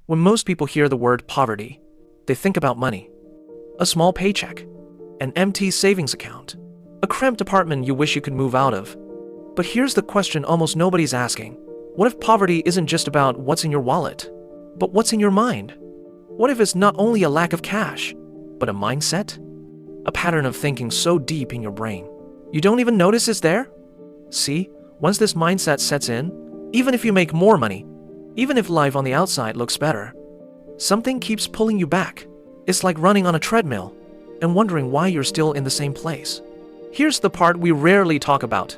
When most people hear the word poverty, they think about money. A small paycheck, an empty savings account, a cramped apartment you wish you could move out of. But here's the question almost nobody's asking. What if poverty isn't just about what's in your wallet, but what's in your mind? What if it's not only a lack of cash, but a mindset? A pattern of thinking so deep in your brain, you don't even notice it's there? See, once this mindset sets in, even if you make more money, even if life on the outside looks better, something keeps pulling you back. It's like running on a treadmill and wondering why you're still in the same place. Here's the part we rarely talk about.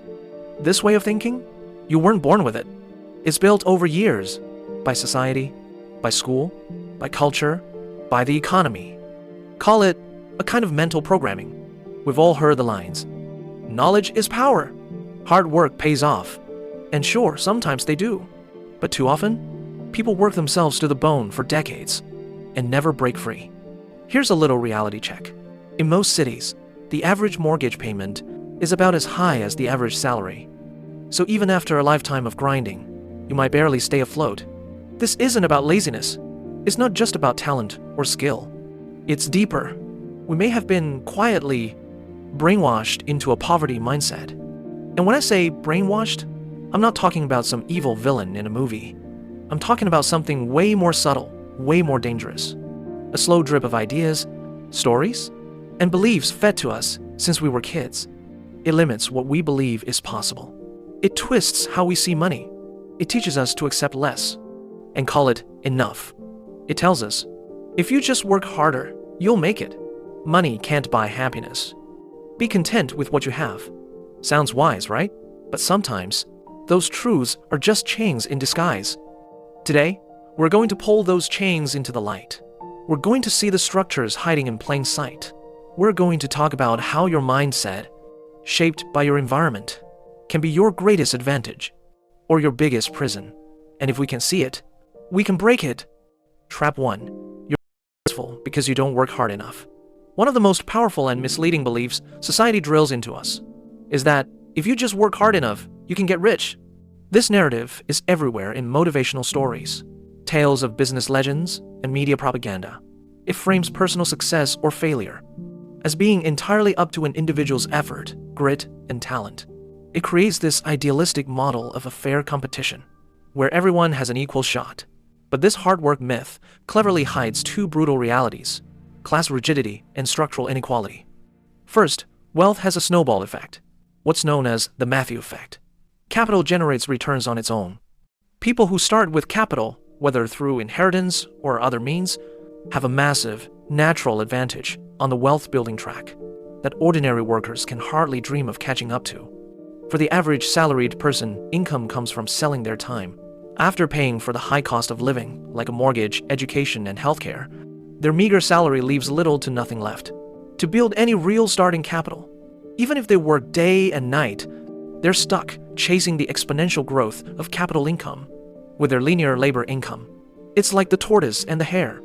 This way of thinking, you weren't born with it. It's built over years, by society, by school, by culture, by the economy. Call it a kind of mental programming. We've all heard the lines. Knowledge is power. Hard work pays off. And sure, sometimes they do. But too often, people work themselves to the bone for decades and never break free. Here's a little reality check. In most cities, the average mortgage payment is about as high as the average salary. So even after a lifetime of grinding, you might barely stay afloat. This isn't about laziness. It's not just about talent or skill. It's deeper. We may have been quietly brainwashed into a poverty mindset. And when I say brainwashed, I'm not talking about some evil villain in a movie. I'm talking about something way more subtle, way more dangerous. A slow drip of ideas, stories, and beliefs fed to us since we were kids. It limits what we believe is possible. It twists how we see money. It teaches us to accept less and call it enough. It tells us, if you just work harder, you'll make it. Money can't buy happiness. Be content with what you have. Sounds wise, right? But sometimes, those truths are just chains in disguise. Today, we're going to pull those chains into the light. We're going to see the structures hiding in plain sight. We're going to talk about how your mindset, shaped by your environment, can be your greatest advantage or your biggest prison. And if we can see it, we can break it. Trap 1. You're successful because you don't work hard enough. One of the most powerful and misleading beliefs society drills into us is that if you just work hard enough, you can get rich. This narrative is everywhere in motivational stories, tales of business legends, and media propaganda. It frames personal success or failure as being entirely up to an individual's effort, grit, and talent. It creates this idealistic model of a fair competition, where everyone has an equal shot. But this hard work myth cleverly hides two brutal realities: class rigidity and structural inequality. First, wealth has a snowball effect, what's known as the Matthew effect. Capital generates returns on its own. People who start with capital, whether through inheritance or other means, have a massive, natural advantage on the wealth-building track that ordinary workers can hardly dream of catching up to. For the average salaried person, income comes from selling their time. After paying for the high cost of living, like a mortgage, education, and healthcare, their meager salary leaves little to nothing left to build any real starting capital. Even if they work day and night, they're stuck chasing the exponential growth of capital income with their linear labor income. It's like the tortoise and the hare.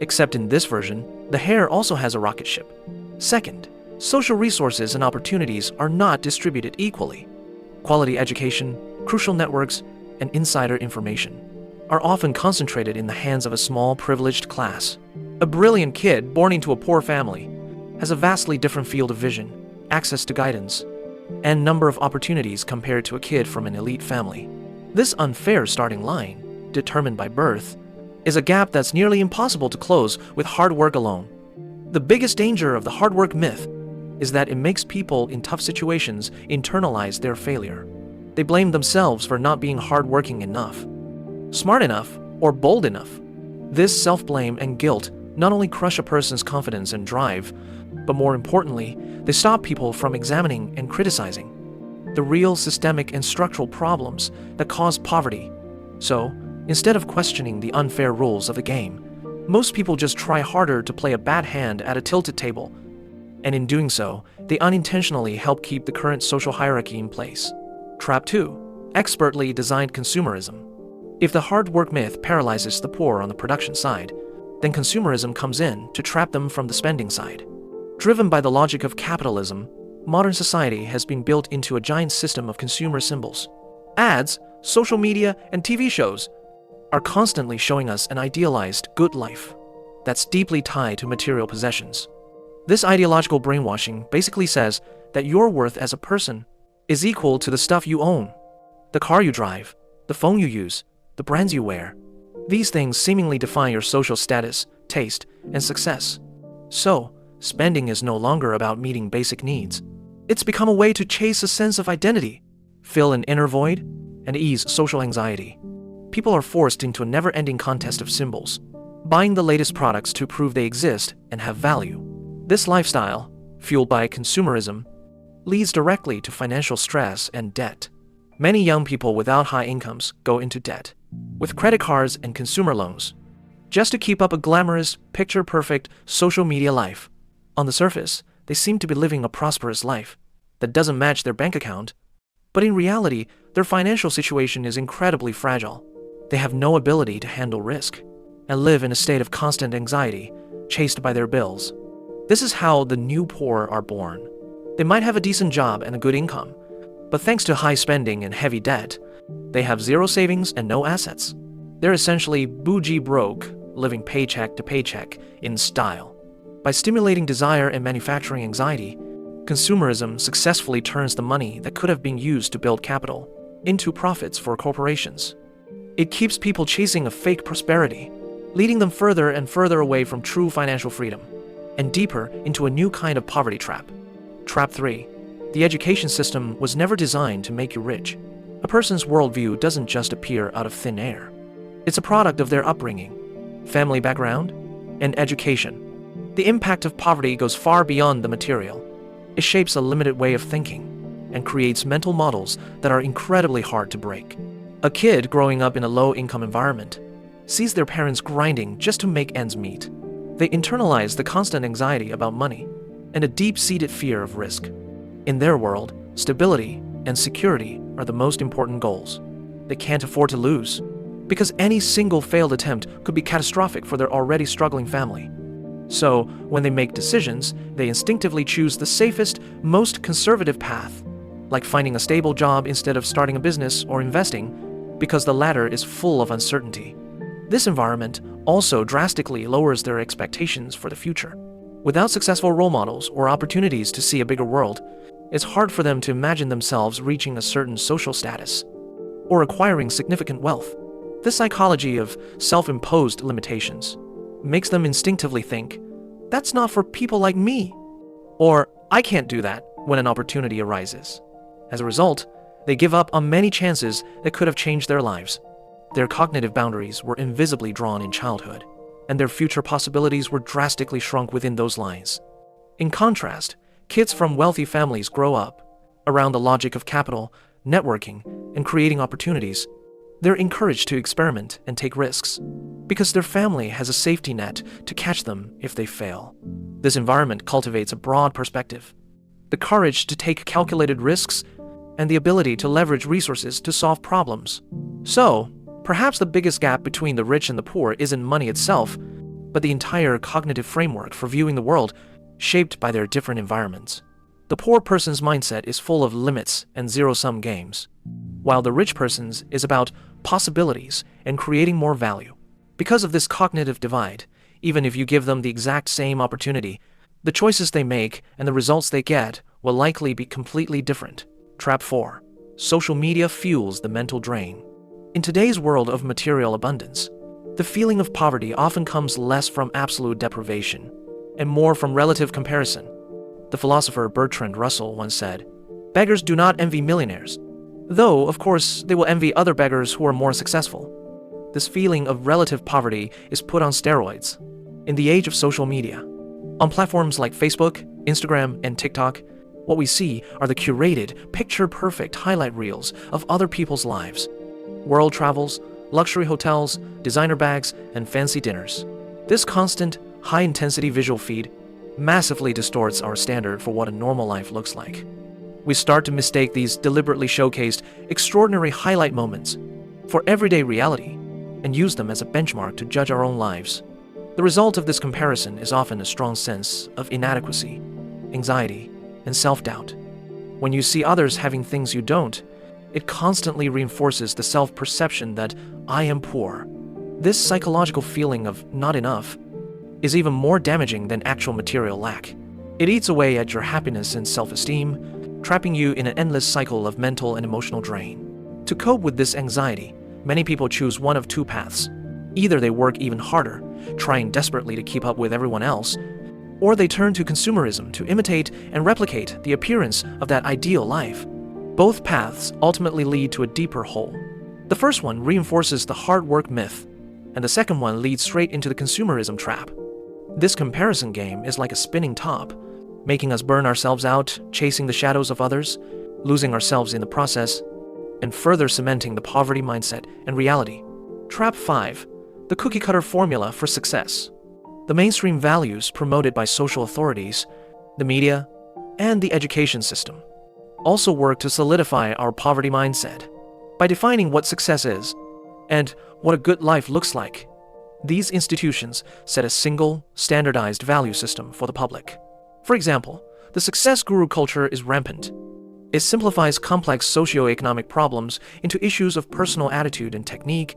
Except in this version, the hare also has a rocket ship. Second, social resources and opportunities are not distributed equally. Quality education, crucial networks, and insider information are often concentrated in the hands of a small privileged class. A brilliant kid born into a poor family has a vastly different field of vision, access to guidance, and number of opportunities compared to a kid from an elite family. This unfair starting line, determined by birth, is a gap that's nearly impossible to close with hard work alone. The biggest danger of the hard work myth is that it makes people in tough situations internalize their failure. They blame themselves for not being hardworking enough, smart enough, or bold enough. This self-blame and guilt not only crush a person's confidence and drive, but more importantly, they stop people from examining and criticizing the real systemic and structural problems that cause poverty. So, instead of questioning the unfair rules of the game, most people just try harder to play a bad hand at a tilted table, and in doing so, they unintentionally help keep the current social hierarchy in place. Trap 2. Expertly designed consumerism. If the hard work myth paralyzes the poor on the production side, then consumerism comes in to trap them from the spending side. Driven by the logic of capitalism, modern society has been built into a giant system of consumer symbols. Ads, social media, and TV shows are constantly showing us an idealized good life that's deeply tied to material possessions. This ideological brainwashing basically says that your worth as a person is equal to the stuff you own, the car you drive, the phone you use, the brands you wear. These things seemingly define your social status, taste, and success. So, spending is no longer about meeting basic needs. It's become a way to chase a sense of identity, fill an inner void, and ease social anxiety. People are forced into a never-ending contest of symbols, buying the latest products to prove they exist and have value. This lifestyle, fueled by consumerism, leads directly to financial stress and debt. Many young people without high incomes go into debt, with credit cards and consumer loans, just to keep up a glamorous, picture-perfect social media life. On the surface, they seem to be living a prosperous life that doesn't match their bank account, but in reality, their financial situation is incredibly fragile. They have no ability to handle risk and live in a state of constant anxiety, chased by their bills. This is how the new poor are born. They might have a decent job and a good income, but thanks to high spending and heavy debt, they have zero savings and no assets. They're essentially bougie broke, living paycheck to paycheck in style. By stimulating desire and manufacturing anxiety, consumerism successfully turns the money that could have been used to build capital into profits for corporations. It keeps people chasing a fake prosperity, leading them further and further away from true financial freedom, and deeper into a new kind of poverty trap. Trap 3. The education system was never designed to make you rich. A person's worldview doesn't just appear out of thin air. It's a product of their upbringing, family background, and education. The impact of poverty goes far beyond the material. It shapes a limited way of thinking and creates mental models that are incredibly hard to break. A kid growing up in a low-income environment sees their parents grinding just to make ends meet. They internalize the constant anxiety about money and a deep-seated fear of risk. In their world, stability and security are the most important goals. They can't afford to lose, because any single failed attempt could be catastrophic for their already struggling family. So, when they make decisions, they instinctively choose the safest, most conservative path, like finding a stable job instead of starting a business or investing, because the latter is full of uncertainty. This environment also drastically lowers their expectations for the future. Without successful role models or opportunities to see a bigger world, it's hard for them to imagine themselves reaching a certain social status or acquiring significant wealth. This psychology of self-imposed limitations makes them instinctively think, "That's not for people like me," or "I can't do that" when an opportunity arises. As a result, they give up on many chances that could have changed their lives. Their cognitive boundaries were invisibly drawn in childhood, and their future possibilities were drastically shrunk within those lines. In contrast, kids from wealthy families grow up around the logic of capital, networking, and creating opportunities. They're encouraged to experiment and take risks, because their family has a safety net to catch them if they fail. This environment cultivates a broad perspective, the courage to take calculated risks, and the ability to leverage resources to solve problems. So, perhaps the biggest gap between the rich and the poor isn't money itself, but the entire cognitive framework for viewing the world shaped by their different environments. The poor person's mindset is full of limits and zero-sum games, while the rich person's is about possibilities and creating more value. Because of this cognitive divide, even if you give them the exact same opportunity, the choices they make and the results they get will likely be completely different. Trap 4. Social media fuels the mental drain. In today's world of material abundance, the feeling of poverty often comes less from absolute deprivation and more from relative comparison. The philosopher Bertrand Russell once said, "Beggars do not envy millionaires, though, of course, they will envy other beggars who are more successful." This feeling of relative poverty is put on steroids in the age of social media. On platforms like Facebook, Instagram, and TikTok, what we see are the curated, picture-perfect highlight reels of other people's lives. World travels, luxury hotels, designer bags, and fancy dinners. This constant, high-intensity visual feed massively distorts our standard for what a normal life looks like. We start to mistake these deliberately showcased, extraordinary highlight moments for everyday reality and use them as a benchmark to judge our own lives. The result of this comparison is often a strong sense of inadequacy, anxiety, and self-doubt. When you see others having things you don't, it constantly reinforces the self-perception that I am poor, This psychological feeling of not enough is even more damaging than actual material lack. It eats away at your happiness and self-esteem, trapping you in an endless cycle of mental and emotional drain. To cope with this anxiety, many people choose one of two paths. Either they work even harder, trying desperately to keep up with everyone else, or they turn to consumerism to imitate and replicate the appearance of that ideal life. Both paths ultimately lead to a deeper hole. The first one reinforces the hard work myth, and the second one leads straight into the consumerism trap. This comparison game is like a spinning top, making us burn ourselves out, chasing the shadows of others, losing ourselves in the process, and further cementing the poverty mindset and reality. Trap 5. The cookie-cutter formula for success. The mainstream values promoted by social authorities, the media, and the education system also work to solidify our poverty mindset. By defining what success is and what a good life looks like, these institutions set a single, standardized value system for the public. For example, the success guru culture is rampant. It simplifies complex socioeconomic problems into issues of personal attitude and technique,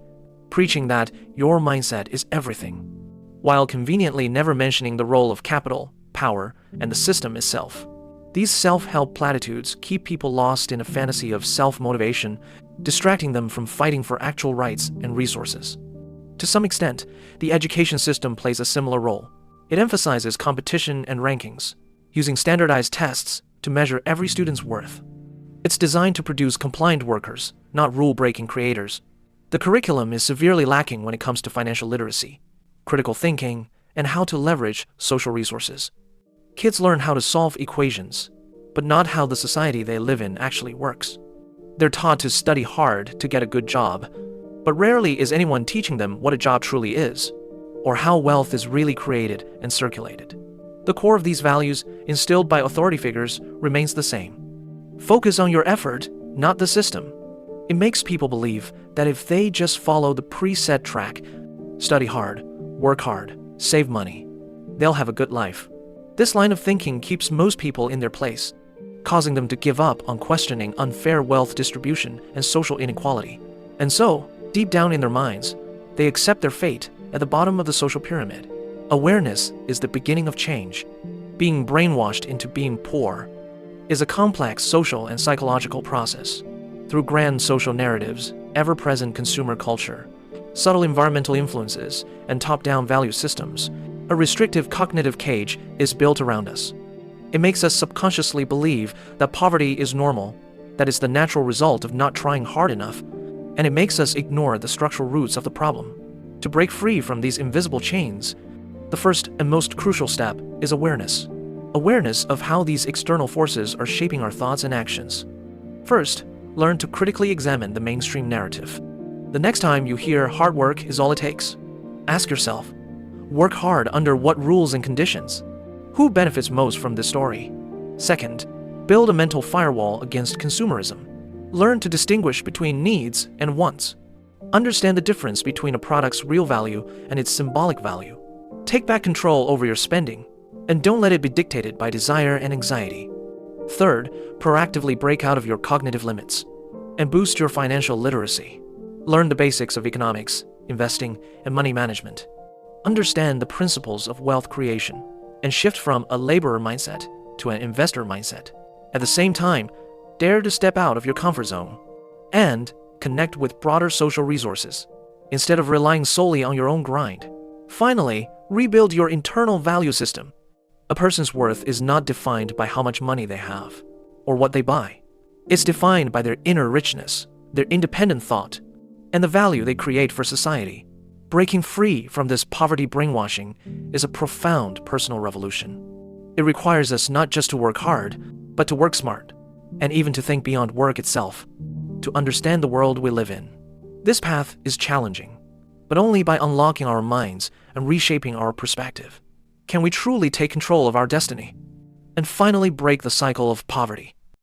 preaching that your mindset is everything, while conveniently never mentioning the role of capital, power, and the system itself. These self-help platitudes keep people lost in a fantasy of self-motivation, distracting them from fighting for actual rights and resources. To some extent, the education system plays a similar role. It emphasizes competition and rankings, using standardized tests to measure every student's worth. It's designed to produce compliant workers, not rule-breaking creators. The curriculum is severely lacking when it comes to financial literacy, critical thinking, and how to leverage social resources. Kids learn how to solve equations, but not how the society they live in actually works. They're taught to study hard to get a good job, but rarely is anyone teaching them what a job truly is, or how wealth is really created and circulated. The core of these values, instilled by authority figures, remains the same. Focus on your effort, not the system. It makes people believe that if they just follow the preset track, study hard, work hard, save money, they'll have a good life. This line of thinking keeps most people in their place, causing them to give up on questioning unfair wealth distribution and social inequality. And so, deep down in their minds, they accept their fate at the bottom of the social pyramid. Awareness is the beginning of change. Being brainwashed into being poor is a complex social and psychological process. Through grand social narratives, ever-present consumer culture, subtle environmental influences, and top-down value systems, a restrictive cognitive cage is built around us. It makes us subconsciously believe that poverty is normal, that it's the natural result of not trying hard enough, and it makes us ignore the structural roots of the problem. To break free from these invisible chains, the first and most crucial step is awareness. Awareness of how these external forces are shaping our thoughts and actions. First, learn to critically examine the mainstream narrative. The next time you hear hard work is all it takes, ask yourself, work hard under what rules and conditions? Who benefits most from this story? Second, build a mental firewall against consumerism. Learn to distinguish between needs and wants. Understand the difference between a product's real value and its symbolic value. Take back control over your spending, and don't let it be dictated by desire and anxiety. Third, proactively break out of your cognitive limits and boost your financial literacy. Learn the basics of economics, investing, and money management. Understand the principles of wealth creation and shift from a laborer mindset to an investor mindset. At the same time, dare to step out of your comfort zone and connect with broader social resources instead of relying solely on your own grind. Finally, rebuild your internal value system. A person's worth is not defined by how much money they have or what they buy. It's defined by their inner richness, their independent thought, and the value they create for society. Breaking free from this poverty brainwashing is a profound personal revolution. It requires us not just to work hard, but to work smart, and even to think beyond work itself, to understand the world we live in. This path is challenging, but only by unlocking our minds and reshaping our perspective can we truly take control of our destiny and finally break the cycle of poverty.